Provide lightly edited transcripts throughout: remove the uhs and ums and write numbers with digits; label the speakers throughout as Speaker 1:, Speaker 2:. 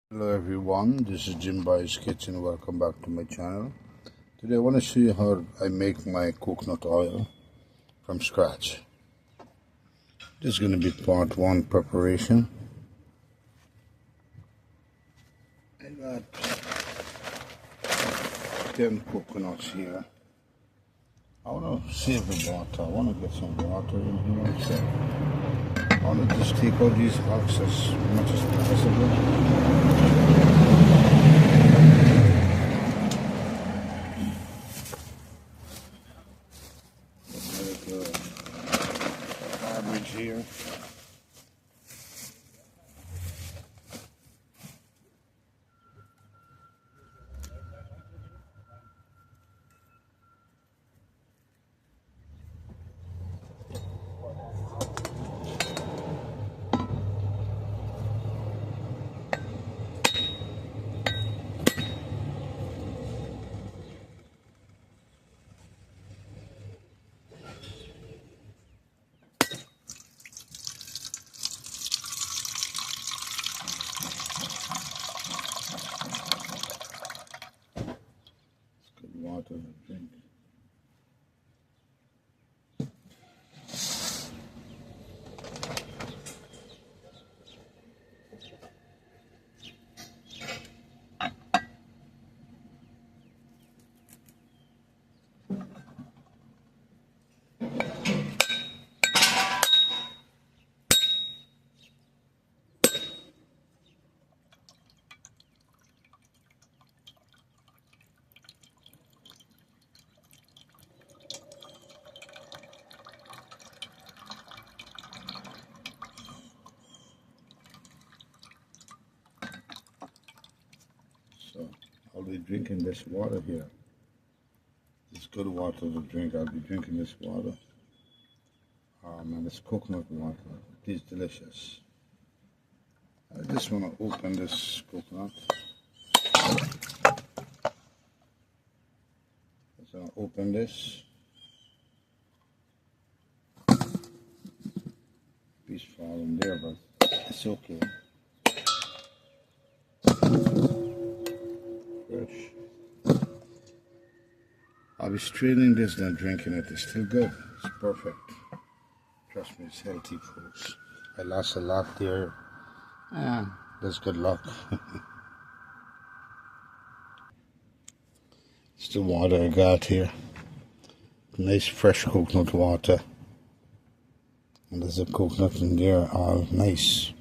Speaker 1: Hello everyone, this is Jim Boy's Kitchen. Welcome back to my channel. Today I want to show you how I make my coconut oil from scratch. This is going to be part 1 preparation. I got 10 coconuts here. I want to save the water. I want to get some water in here. So I want to just take out these hulks as much as possible. Here. Water to drink. So I'll be drinking this water here. It's good water to drink. I'll be drinking this water. And it's coconut water. It is delicious. I just want to open this coconut. Just want to open this. Piece falling there, but it's okay. Fresh. I'll be straining this, then drinking it. It's still good. It's perfect. Trust me, it's healthy, folks. I lost a lot there. That's good luck. It's the water I got here. Nice fresh coconut water. And there's a coconut in there, all nice.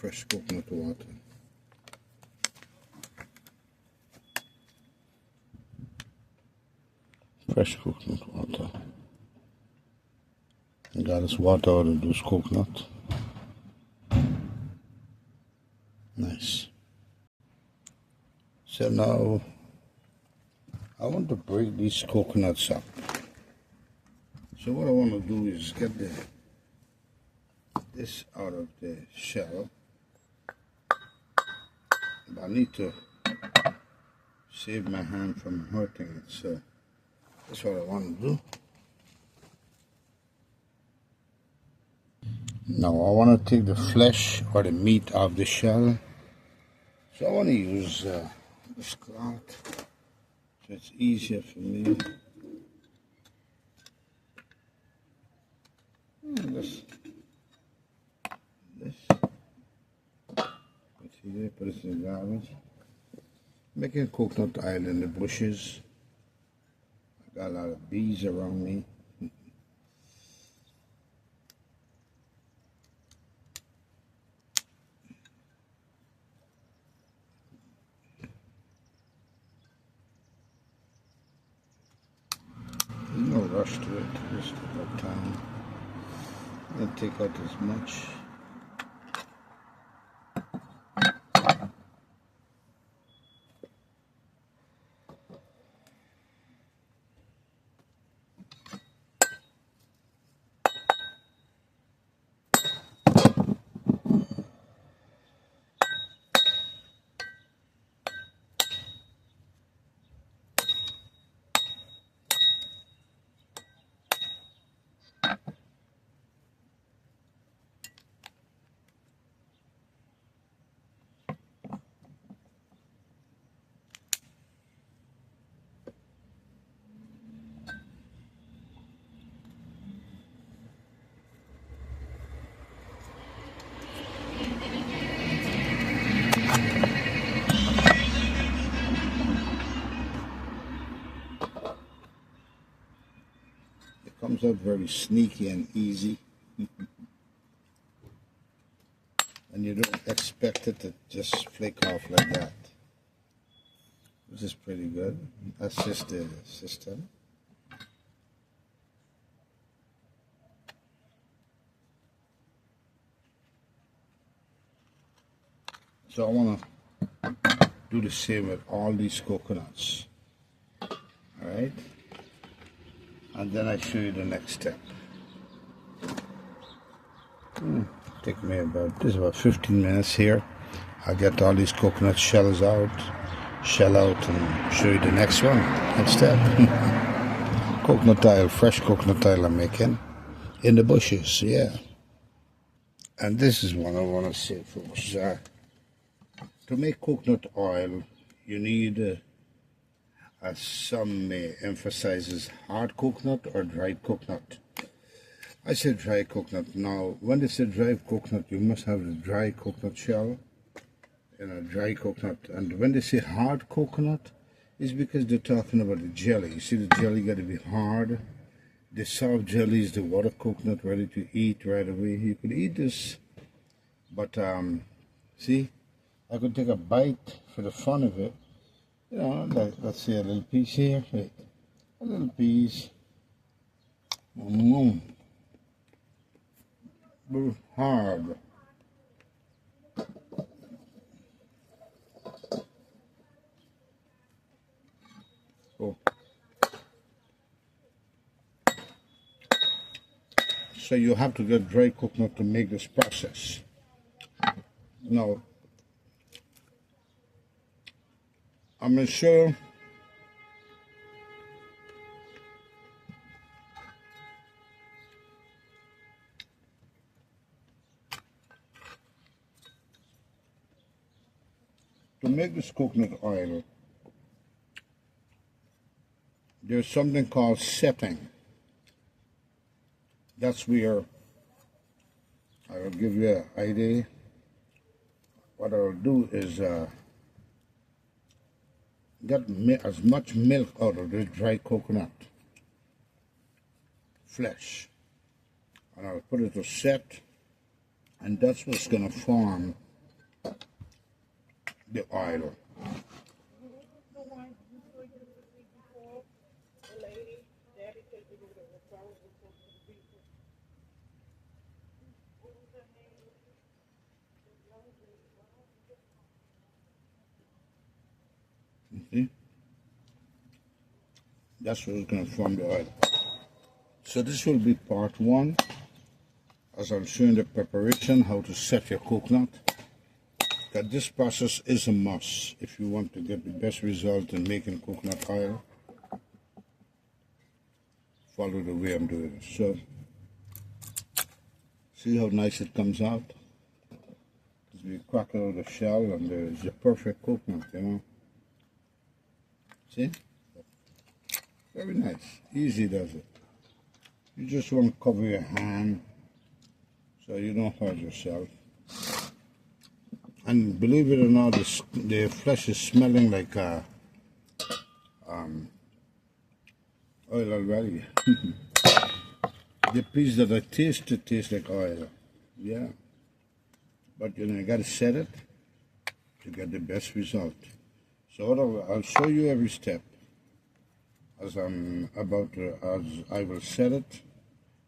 Speaker 1: fresh coconut water. Fresh coconut water. I got this water out of this coconut. Nice. So now I want to break these coconuts up. So what I want to do is get this out of the shell. But I need to save my hand from hurting it, so that's what I want to do. Now I want to take the flesh or the meat of the shell. So I want to use this cloth, so it's easier for me. This. See there, put it in the garbage. Making coconut oil in the bushes. I got a lot of bees around me. There's no rush to it, just about time. I'm going to take out as much. Comes out very sneaky and easy. And you don't expect it to just flake off like that. Which is pretty good. That's just the system. So I want to do the same with all these coconuts. Alright? And then I show you the next step. Take me about 15 minutes here. I'll get all these coconut shell out, and show you the next one, next step. Coconut oil, fresh coconut oil I'm making in the bushes, yeah. And this is what I want to say, folks. To make coconut oil, you need as some may emphasize, hard coconut or dried coconut. I say dry coconut. Now, when they say dry coconut, you must have the dry coconut shell and a dry coconut. And when they say hard coconut, it's because they're talking about the jelly. You see, the jelly got to be hard. The soft jelly is the water coconut, ready to eat right away. You could eat this, but see, I could take a bite for the fun of it. You know, like, let's see a little piece here. Wait, a little piece. Hard. Oh. So you have to get dry coconut to make this process. Now, I'm going to show to make this coconut oil. There's something called setting. That's where I will give you an idea. What I will do is get as much milk out of this dry coconut flesh, and I'll put it to set, and that's what's going to form the oil. See? That's what's going to form the oil. So this will be part one, as I'm showing the preparation, how to set your coconut. That this process is a must if you want to get the best result in making coconut oil. Follow the way I'm doing it. So, see how nice it comes out? Because we crack it out of the shell and there's the perfect coconut, you know. See? Very nice. Easy does it. You just want to cover your hand so you don't hurt yourself. And believe it or not, the flesh is smelling like oil already. The piece that I tasted tastes like oil. Yeah. But you know, you got to set it to get the best result. So I'll show you every step as I'm about to, as I will set it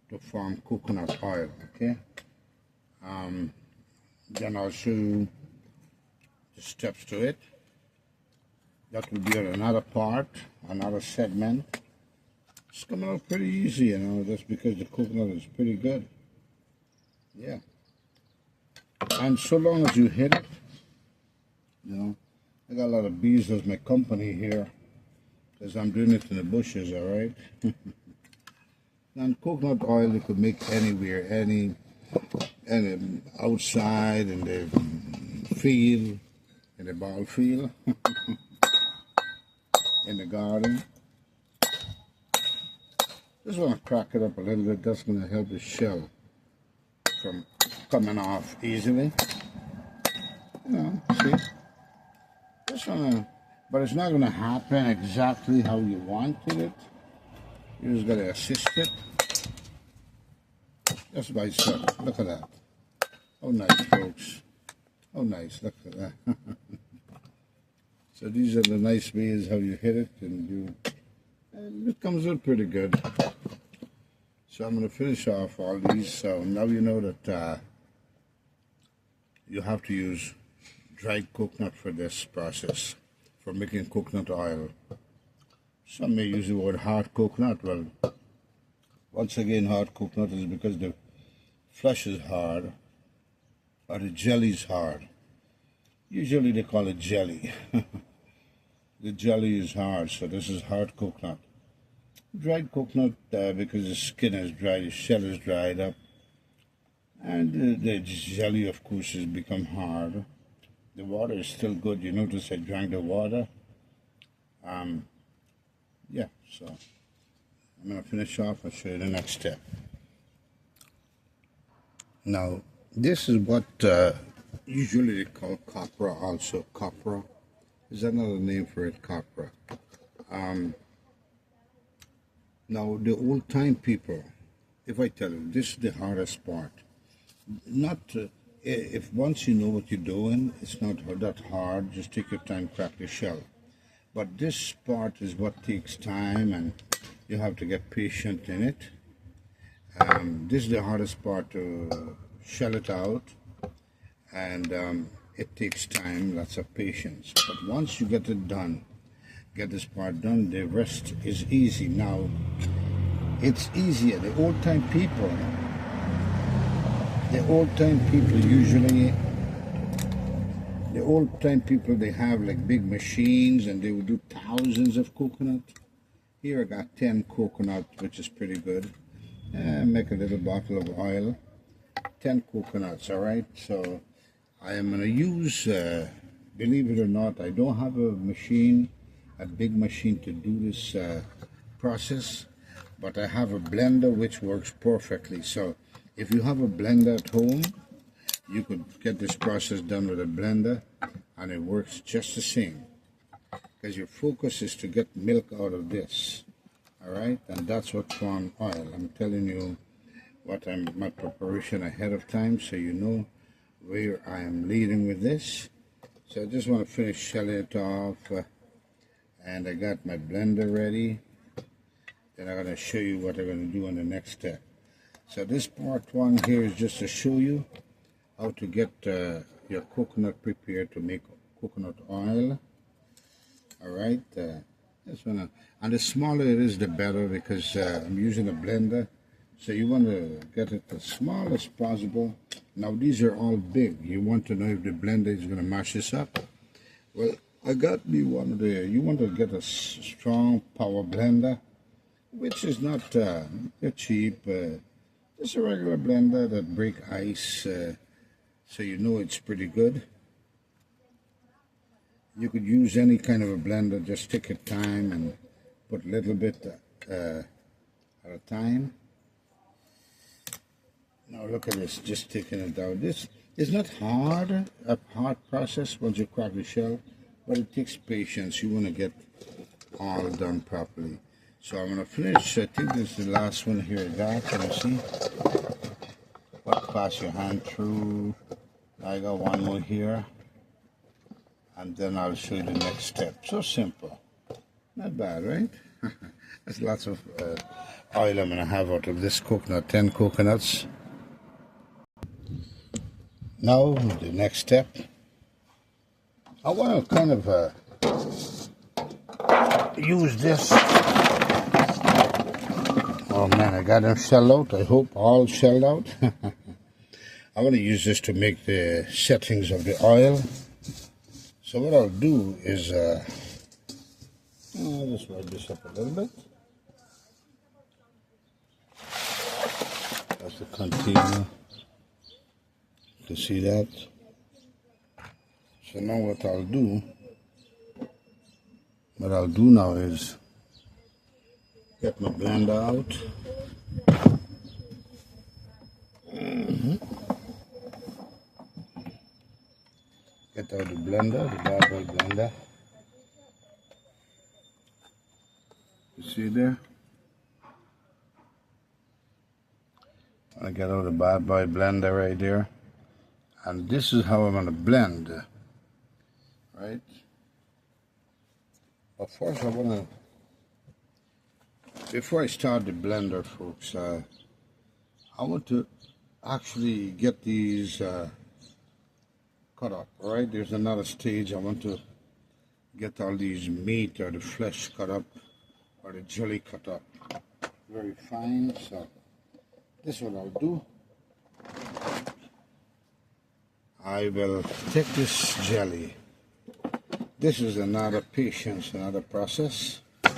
Speaker 1: to form coconut oil, okay? Then I'll show you the steps to it. That will be another part, another segment. It's coming out pretty easy, you know, that's because the coconut is pretty good. Yeah. And so long as you hit it, you know, I got a lot of bees as my company here because I'm doing it in the bushes, all right? And coconut oil you could make anywhere, any outside, in the field, in the ball field, in the garden. Just want to crack it up a little bit. That's going to help the shell from coming off easily. You know, see? Just want to, but it's not going to happen exactly how you wanted it. You just got to assist it. Just by itself. Look at that. Oh, nice, folks. Oh, nice. Look at that. So these are the nice ways how you hit it, and it comes out pretty good. So I'm going to finish off all these. So now you know that you have to use dried coconut for this process, for making coconut oil. Some may use the word hard coconut. Well, once again, hard coconut is because the flesh is hard or the jelly is hard. Usually they call it jelly. The jelly is hard, so this is hard coconut. Dried coconut because the skin is dry, the shell is dried up, and the jelly, of course, has become hard. The water is still good. You notice I drank the water. Yeah, so I'm going to finish off and show you the next step. Now, this is what usually they call copra also. Copra is another name for it, copra. Now, the old-time people, if I tell you, this is the hardest part. Not if once you know what you're doing, it's not that hard. Just take your time, crack the shell. But this part is what takes time, and you have to get patient in it. This is the hardest part, to shell it out, and it takes time, lots of patience. But once you get it done, get this part done, the rest is easy. Now, it's easier. The old-time people usually, they have like big machines and they would do thousands of coconut. Here I got 10 coconut, which is pretty good. Make a little bottle of oil. 10 coconuts, all right? So I am going to use, believe it or not, I don't have a big machine to do this process, but I have a blender which works perfectly. So if you have a blender at home, you could get this process done with a blender, and it works just the same. Because your focus is to get milk out of this, all right? And that's what forms oil. I'm telling you my preparation ahead of time, so you know where I am leading with this. So I just want to finish shelling it off, and I got my blender ready. Then I'm going to show you what I'm going to do on the next step. So this part one here is just to show you how to get your coconut prepared to make coconut oil. Alright, this one, and the smaller it is the better, because I'm using a blender, so you want to get it as small as possible. Now these are all big. You want to know if the blender is going to mash this up. Well, I got me one of the, you want to get a strong power blender, which is not cheap. It's a regular blender that break ice, so you know it's pretty good. You could use any kind of a blender, just take your time and put a little bit at a time. Now look at this, just taking it out. This is not a hard process once you crack the shell, but it takes patience. You want to get all done properly. So I'm going to finish, I think this is the last one here I got. Can you see? Pass your hand through. I got one more here. And then I'll show you the next step. So simple. Not bad, right? That's lots of oil I'm going to have out of this coconut, 10 coconuts. Now, the next step. I want to kind of use this. Oh man, I got them shelled out. I hope all shelled out. I want to use this to make the settings of the oil. So what I'll do is, I'll just wipe this up a little bit. That's the container. You can see that. So now what I'll do now is get my blender out. Get out the blender, the barbell blender. You see there? I get out the barbell blender right there. And this is how I'm going to blend. Right? But first I want to, before I start the blender, folks, I want to actually get these cut up. Right? There's another stage. I want to get all these meat or the flesh cut up, or the jelly cut up very fine. So this is what I'll do. I will take this jelly. This is another patience, another process. I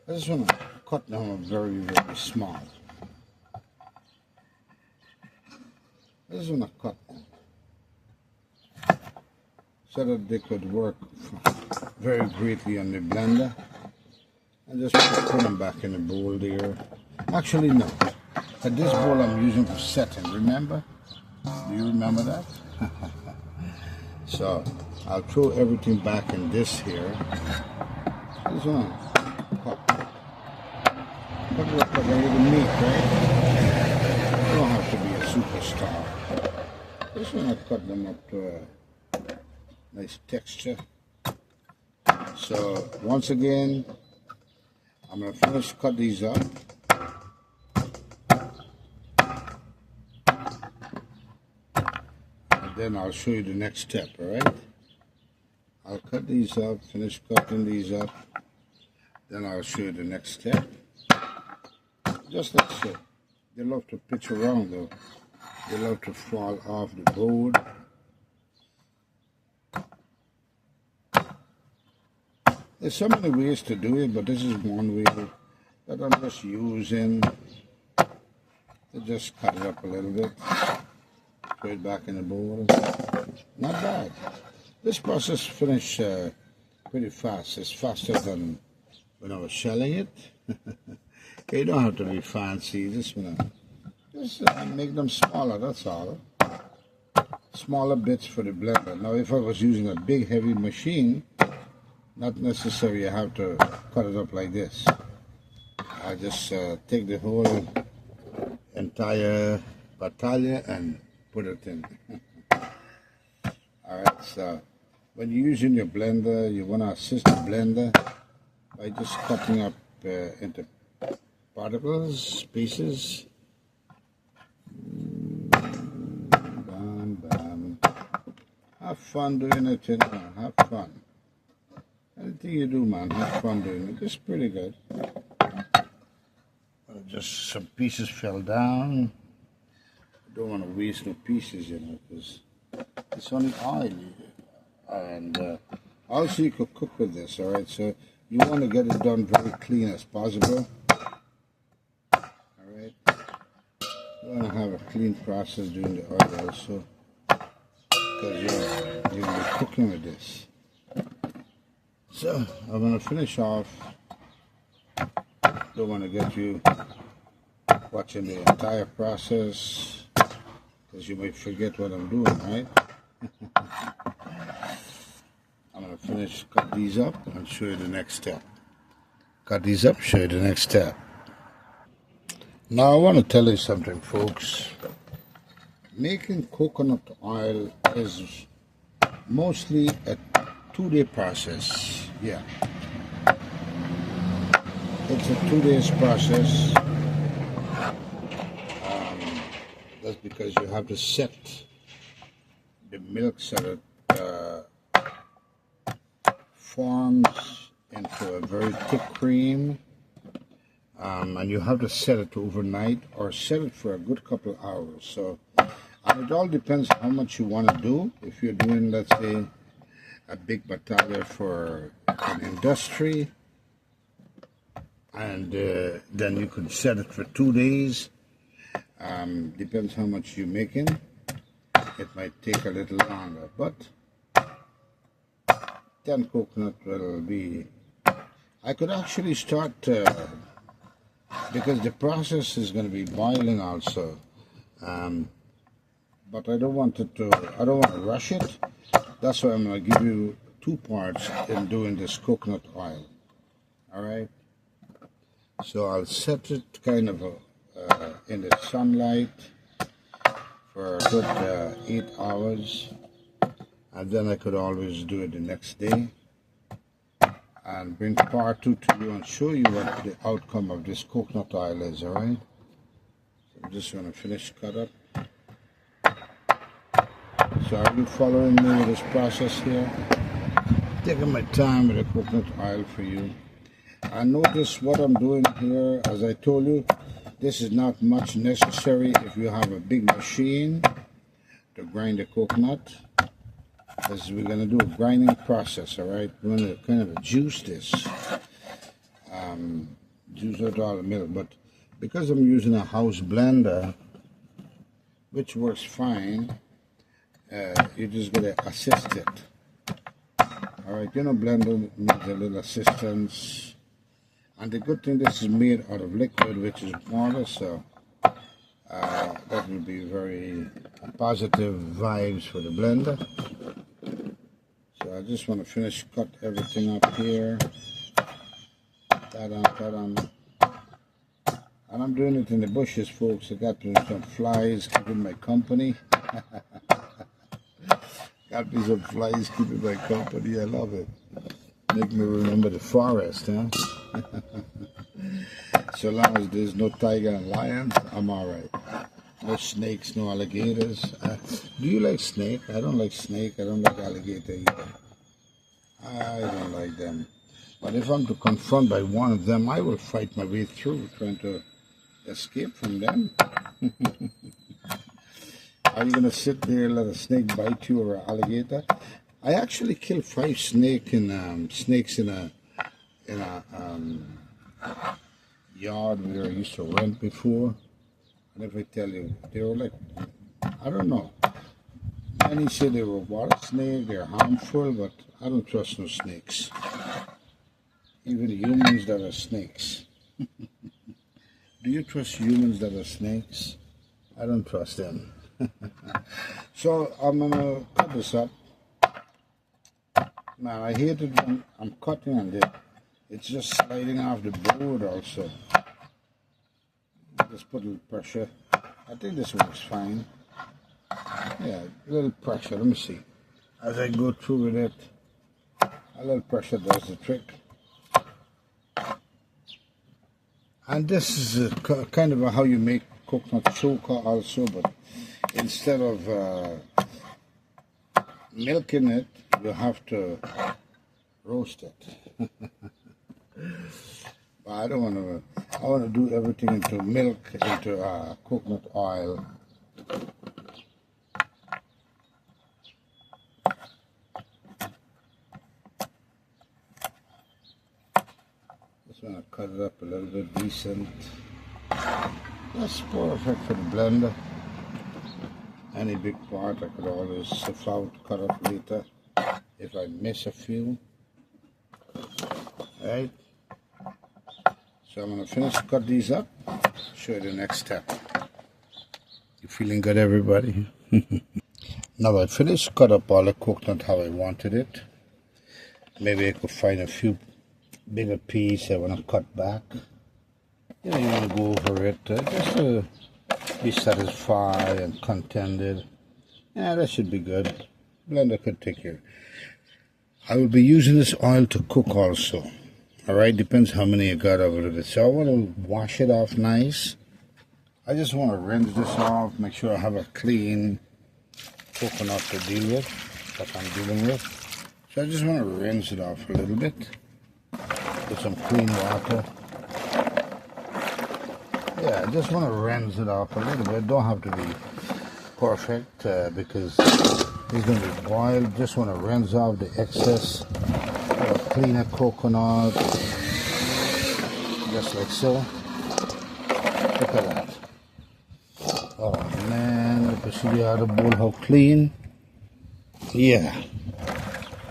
Speaker 1: just want to cut them very, very small. I just want to cut them so that they could work very greatly on the blender. And just put them back in the bowl there. Actually, no. But this bowl I'm using for setting, remember? Do you remember that? So I'll throw everything back in this here. This one. Look at a little meat, right? You don't have to be a superstar. This one I cut them up to a nice texture. So once again, I'm going to finish cut these up. Then I'll show you the next step, alright? I'll cut these up, finish cutting these up, then I'll show you the next step. Just like so. They love to pitch around though. They love to fall off the board. There's so many ways to do it, but this is one way that I'm just using to just cut it up a little bit. Put it back in the bowl. Not bad. This process finished pretty fast. It's faster than when I was shelling it. You don't have to be fancy. Just make them smaller, that's all. Smaller bits for the blender. Now if I was using a big heavy machine, not necessarily I have to cut it up like this. I just take the whole entire battalion and put it in. Alright, so when you're using your blender, you want to assist the blender by just cutting up into particles, pieces. Bam, bam. Have fun doing it, you know, have fun. Anything you do, man, have fun doing it. It's pretty good. Just some pieces fell down. I don't want to waste no pieces, you know, because it's only oil. And also you could cook with this, alright? So you want to get it done very clean as possible. Alright? You want to have a clean process doing the oil also. Because you're going to be cooking with this. So I'm going to finish off. Don't want to get you watching the entire process because you might forget what I'm doing, right? I'm going to finish, cut these up and show you the next step. Cut these up, show you the next step. Now I want to tell you something, folks. Making coconut oil is mostly a 2-day process. Yeah. It's a 2 days process. That's because you have to set the milk so that forms into a very thick cream. And you have to set it overnight or set it for a good couple of hours. So, and it all depends how much you want to do. If you're doing, let's say, a big battalion for an industry, and then you could set it for 2 days. Depends how much you're making. It might take a little longer, but 10 coconut will be. I could actually start because the process is going to be boiling also. But I don't want it to. I don't want to rush it. That's why I'm going to give you 2 parts in doing this coconut oil. All right. So I'll set it kind of in the sunlight for a good 8 hours, and then I could always do it the next day and bring part 2 to you and show you what the outcome of this coconut oil is. All right. So I'm just going to finish cut up. So are you following me with this process here? Taking my time with the coconut oil for you. I notice what I'm doing here, as I told you, this is not much necessary if you have a big machine to grind the coconut. Because we're going to do a grinding process, all right? We're going to kind of juice this, juice out all the milk. But because I'm using a house blender, which works fine, you're just going to assist it. All right, you know, blender needs a little assistance. And the good thing, this is made out of liquid, which is water, so that will be very positive vibes for the blender. So I just want to finish cut everything up here. Ta-da. And I'm doing it in the bushes, folks. I got some flies keeping my company. Got me some flies keeping my company. I love it. Make me remember the forest, huh? So long as there's no tiger and lions, I'm alright. No snakes, no alligators. Do you like snake? I don't like snake. I don't like alligator either. I don't like them. But if I'm to confront by one of them, I will fight my way through trying to escape from them. Are you gonna sit there and let a snake bite you or an alligator? I actually killed 5 snakes in a yard where I used to rent before. And if I tell you, they were like, I don't know. Many say they were water snakes, they're harmful, but I don't trust no snakes. Even humans that are snakes. Do you trust humans that are snakes? I don't trust them. So I'm gonna cut this up. Man, I hate it when I'm cutting and it's just sliding off the board also. Just put a little pressure. I think this works fine. Yeah, a little pressure. Let me see. as I go through with it. A little pressure does the trick. And this is kind of how you make coconut choka also, but instead of milking it, you have to roast it. But I don't want to. I want to do everything into milk, into coconut oil. Just want to cut it up a little bit decent. That's perfect for the blender. Any big part I could always sift out, cut up later if I miss a few. Right? So I'm going to finish cut these up, show you the next step. You feeling good, everybody? Now I finished cut up all the coconut how I wanted it. Maybe I could find a few bigger pieces I want to cut back. You know, you want to go over it just to be satisfied and contented. Yeah, that should be good. Blender could take care. I will be using this oil to cook also. Alright, depends how many you got over it. So I want to wash it off nice. I just want to rinse this off, make sure I have a clean coconut to deal with, that I'm dealing with. So I just want to rinse it off a little bit with some clean water. Yeah, I just want to rinse it off a little bit. Don't have to be perfect because it's going to be boiled. Just want to rinse off the excess. Clean a coconut, just like so. Look at that. Oh man, look at the other bowl, how clean. Yeah.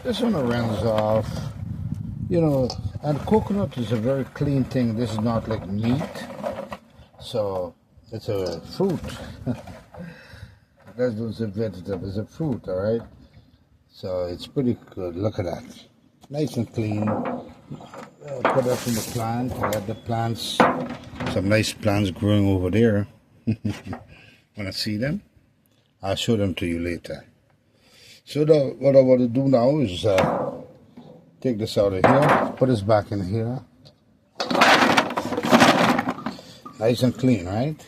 Speaker 1: Just want to rinse off. You know, and coconut is a very clean thing. This is not like meat. So, it's a fruit. That's not a vegetable, it's a fruit, alright? So, it's pretty good. Look at that. Nice and clean. Put that in the plant. I got the plants, some nice plants growing over there. Wanna see them? I'll show them to you later. So what I want to do now is take this out of here, put this back in here. Nice and clean, right?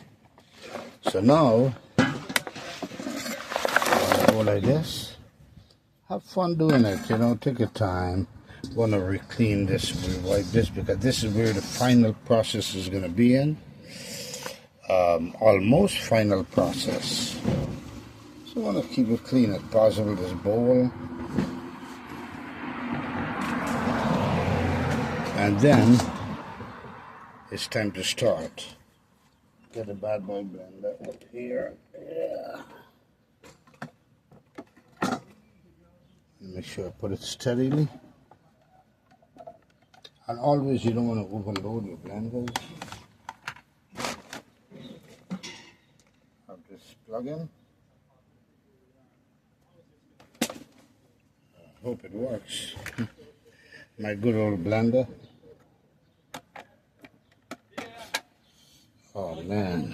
Speaker 1: So now, go like this. Have fun doing it, you know, take your time. Want to re-clean this, rewipe this, because this is where the final process is going to be in. Almost final process. So I want to keep it clean as possible, this bowl. And then, it's time to start. Get the bad boy blender up here. Yeah. Make sure I put it steadily. And always you don't want to overload your blenders. Have this plug in. Hope it works. My good old blender. Oh man.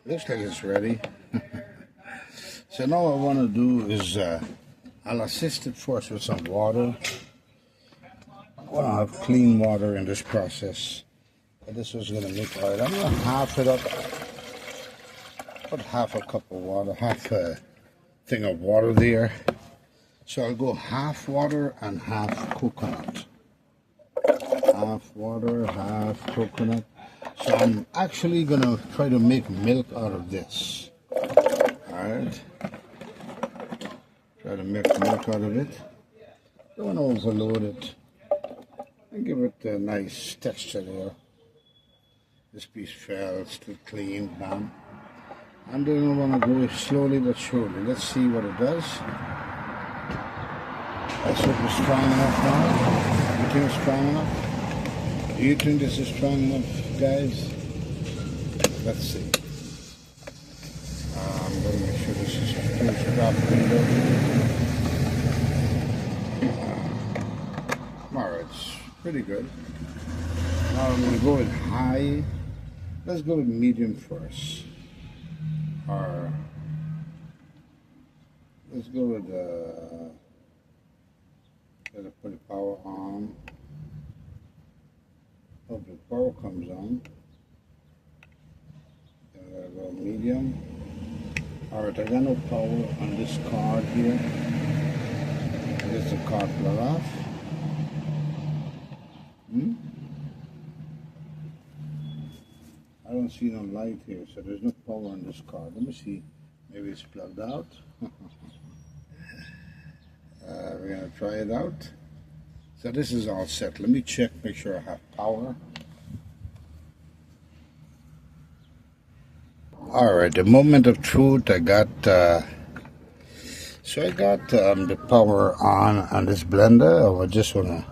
Speaker 1: Looks like it's ready. So now what I want to do is I'll assist it first with some water. I want to have clean water in this process. But this was going to make oil. I'm going to half it up. Put half a cup of water, half a thing of water there. So I'll go half water and half coconut. Half water, half coconut. So I'm actually going to try to make milk out of this. Alright. Try to make milk out of it. Don't want to overload it. And give it a nice texture there. This piece fell, still clean, bam. And then I want to go slowly but surely. Let's see what it does. Let's hope it's strong enough now. You think it's strong enough? Do you think this is strong enough, guys? Let's see. I'm going to make sure this is properly. Alright, it's pretty good. Now I'm going to go with high. Let's go with medium first. Or Let's go with gotta put the power on. Hope the power comes on. Gotta go medium. Alright, I got no power on this card here. This is the card plug off. I don't see no light here, so there's no power on this card. Let me see. Maybe it's plugged out. We're gonna try it out. So this is all set. Let me check, make sure I have power. All right, the moment of truth. I got the power on this blender. I just wanna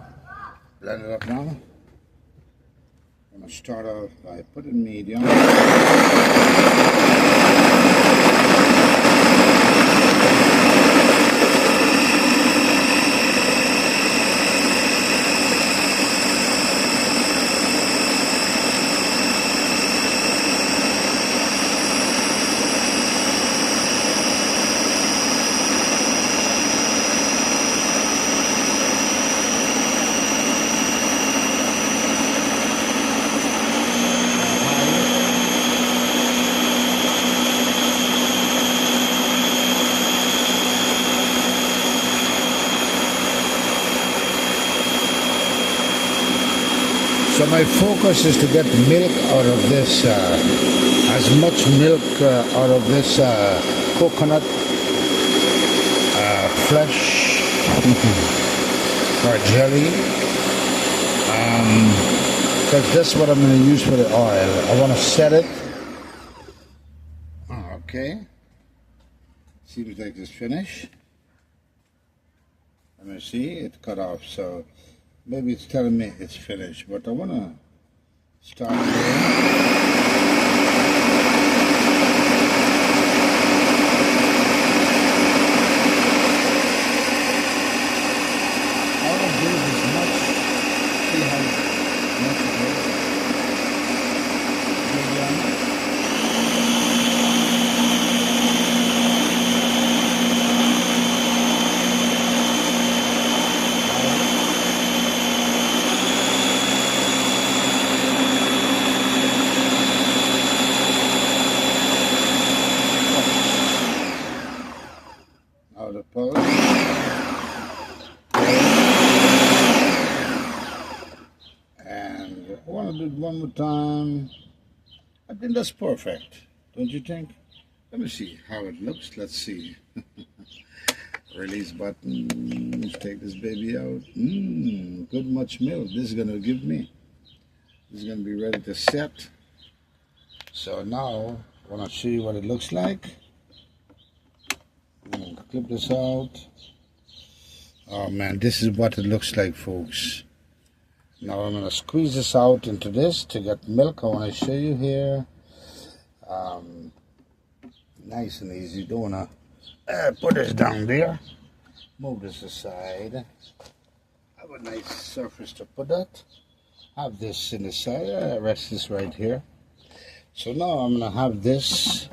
Speaker 1: blend it up now. I'm gonna start off by putting medium. So my focus is to get milk out of this, as much milk out of this coconut flesh or jelly, because that's what I'm going to use for the oil. I want to set it. Okay. Seems like it's finished. Let me see, it cut off, so maybe it's telling me it's finished, but I want to start here. All of this is much, see how much it is. Out of post. And I want to do it one more time. I think that's perfect, don't you think? Let me see how it looks. Let's see. Release button. Let's take this baby out. Good much milk. This is going to give me. This is going to be ready to set. So now I want to show you what it looks like. I'm going to clip this out. Oh man, this is what it looks like, folks. Now I'm going to squeeze this out into this to get milk. I want to show you here. Nice and easy. Don't want to put this down there. Move this aside. Have a nice surface to put that. Have this in the side. Rest this right here. So now I'm going to have this.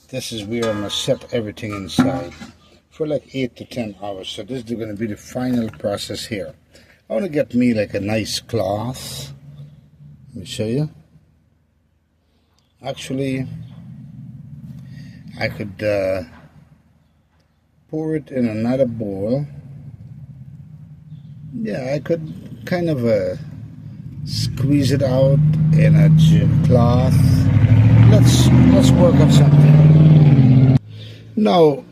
Speaker 1: This is where I'm going to set everything inside for like 8 to 10 hours. So this is going to be the final process here. I want to get me like a nice cloth. Let me show you. Actually, I could pour it in another bowl. Yeah, I could kind of squeeze it out in a cloth. Let's work on something. Now,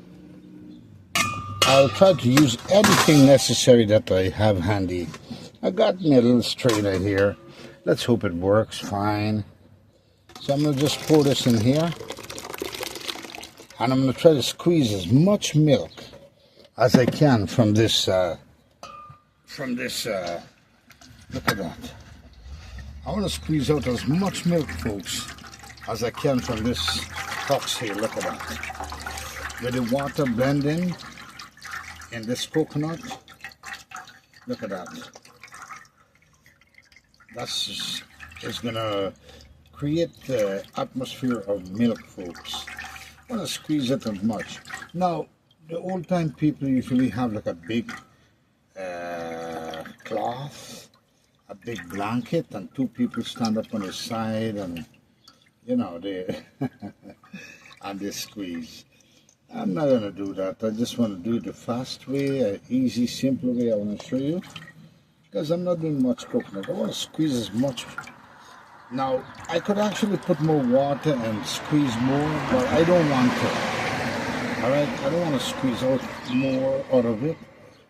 Speaker 1: I'll try to use anything necessary that I have handy. I got me a little strainer here. Let's hope it works fine. So I'm going to just pour this in here. And I'm going to try to squeeze as much milk as I can from this, look at that. I want to squeeze out as much milk, folks, as I can from this box here. Look at that. With the water blending in this coconut. Look at that. That's just going to create the atmosphere of milk, folks. I want to squeeze it as much. Now, The old time people usually have like a big cloth, a big blanket, and two people stand up on the side, and they and they squeeze. I'm not gonna do that. I just want to do it the fast way, an easy, simple way. I want to show you because I'm not doing much coconut. I want to squeeze as much. Now I could actually put more water and squeeze more, but I don't want to. All right, I don't want to squeeze out more out of it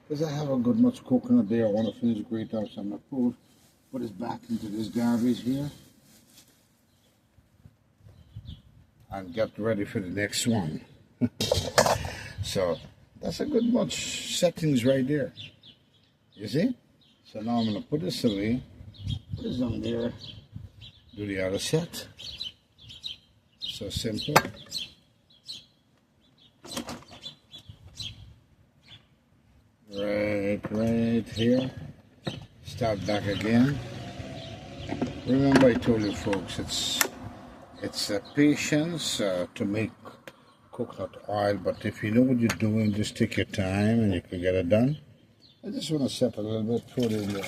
Speaker 1: because I have a good much coconut there. I want to finish great out, so I'm gonna put it back into this garbage here and get ready for the next one. So that's a good much settings right there. You see? So now I'm gonna put this away, put this on there, do the other set. So simple. Right here. Start back again. Remember I told you folks, it's a patience to make coconut oil, but if you know what you're doing, just take your time and you can get it done. I just want to set a little bit, put it in the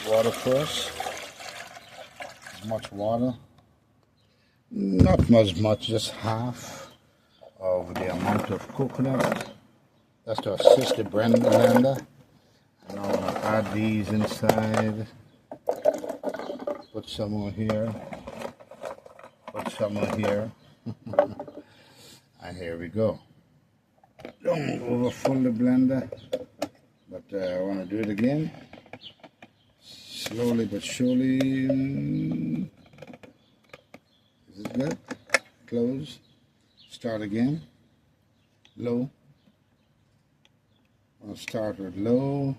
Speaker 1: water first. As much water. Not much, just half of the amount of coconut. That's to assist the blender. And I'm going to add these inside. Put some more here. Put some more here. And here we go. Don't overfill the blender. But I want to do it again. Slowly but surely. Is it good? Close. Start again. Low. I'll start with low.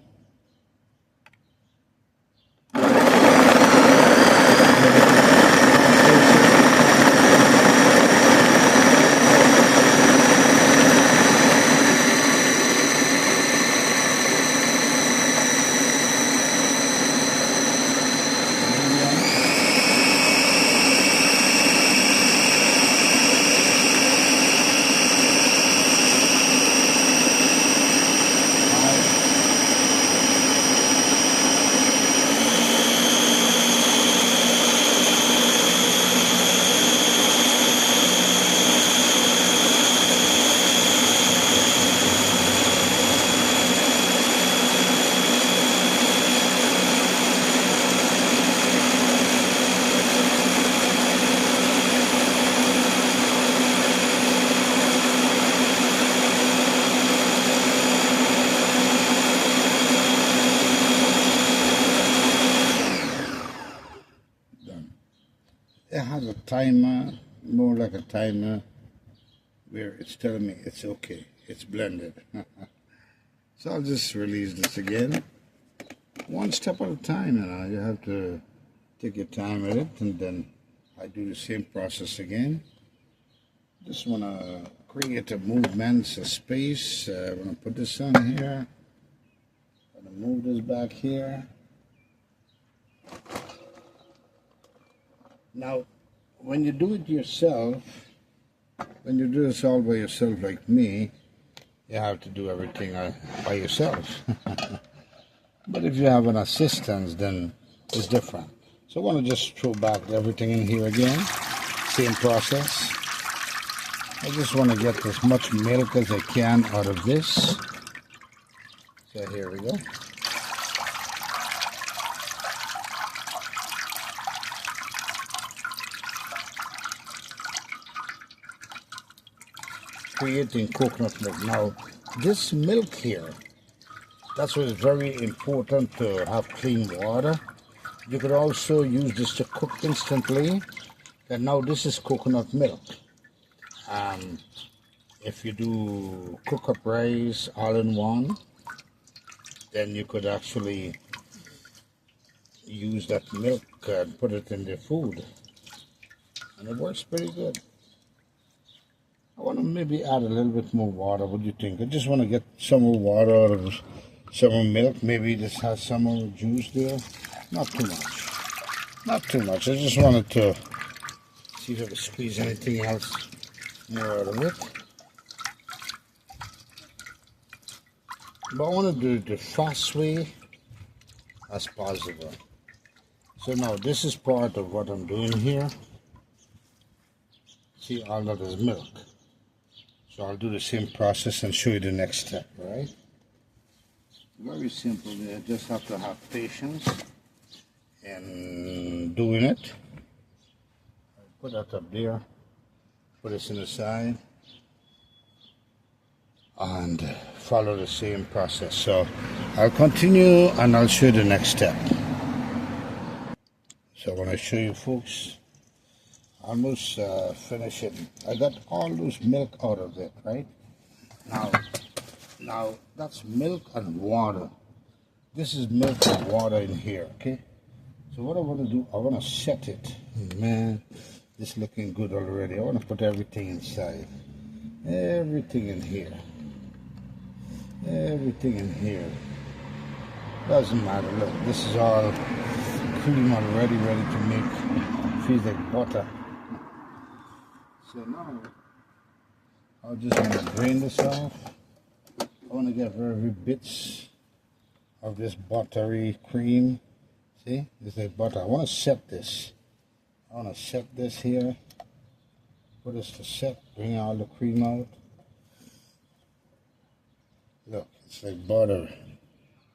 Speaker 1: It has a timer, more like a timer, where it's telling me it's okay, it's blended. So I'll just release this again. One step at a time, you have to take your time with it, and then I do the same process again. Just want to create a movement, a space. I'm going to put this on here. I'm going to move this back here. Now, when you do it yourself, when you do this all by yourself like me, you have to do everything by yourself. But if you have an assistant, then it's different. So I want to just throw back everything in here again. Same process. I just want to get as much milk as I can out of this. So here we go. Creating coconut milk. Now, this milk here, that's why it's very important to have clean water. You could also use this to cook instantly. And now this is coconut milk. If you do cook up rice all in one, then you could actually use that milk and put it in the food. And it works pretty good. I want to maybe add a little bit more water. What do you think? I just want to get some more water out of some more milk. Maybe this has some more juice there. Not too much. Not too much. I just wanted to see if I could squeeze anything else more out of it. But I want to do it the fast way as possible. So now this is part of what I'm doing here. See, all that is milk. So I'll do the same process and show you the next step, right? Very simple. You just have to have patience in doing it. Put that up there. Put this in the side. And follow the same process. So I'll continue and I'll show you the next step. So when I show you folks, almost finishing. I got all those milk out of it, right? Now that's milk and water. This is milk and water in here, okay? So what I want to do, I want to set it. Man, this is looking good already. I want to put everything inside. Everything in here. Everything in here. Doesn't matter. Look, this is all cream already, ready to make. Feels like butter. So now, I just want to drain this off. I want to get every bits of this buttery cream. See, it's like butter. I want to set this. I want to set this here. Put this to set. Bring all the cream out. Look, it's like butter.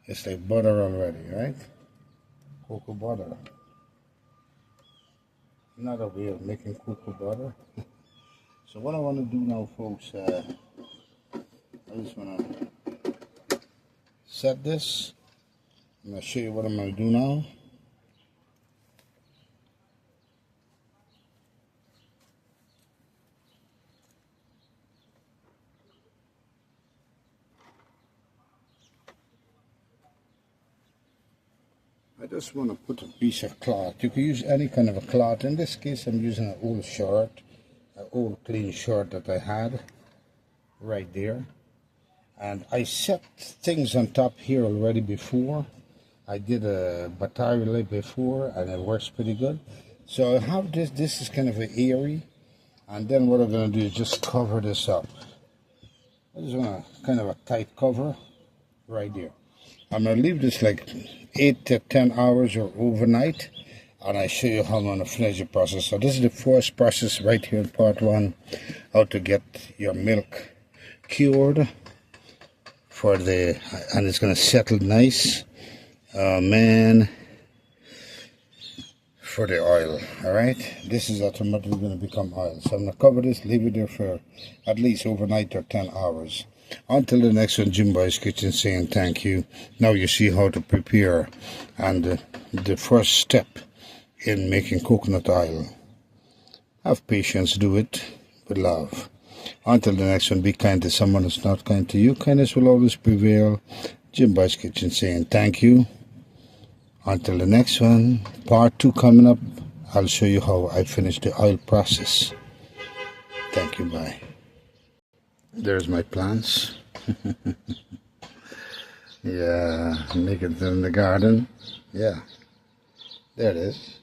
Speaker 1: It's like butter already, right? Cocoa butter. Another way of making cocoa butter. So what I want to do now, folks, I just want to set this. I'm going to show you what I'm going to do now. I just want to put a piece of cloth. You can use any kind of a cloth. In this case, I'm using an old shirt, an old clean shirt that I had right there. And I set things on top here already before. I did a battery light before and it works pretty good. So I have this. This is kind of an airy. And then what I'm going to do is just cover this up. I just want a kind of a tight cover right there. I'm going to leave this like 8 to 10 hours or overnight, and I show you how I'm going to finish the process. So this is the first process right here in part 1, how to get your milk cured for the, and it's going to settle nice, man, for the oil. All right, this is automatically going to become oil. So I'm going to cover this, leave it there for at least overnight or 10 hours. Until the next one, Jim Boy's Kitchen saying thank you. Now you see how to prepare and the first step in making coconut oil. Have patience, do it with love. Until the next one, be kind to someone who's not kind to you. Kindness will always prevail. Jim Boy's Kitchen saying thank you. Until the next one, part 2 coming up. I'll show you how I finish the oil process. Thank you, bye. There's my plants. Yeah, making it in the garden. Yeah, there it is.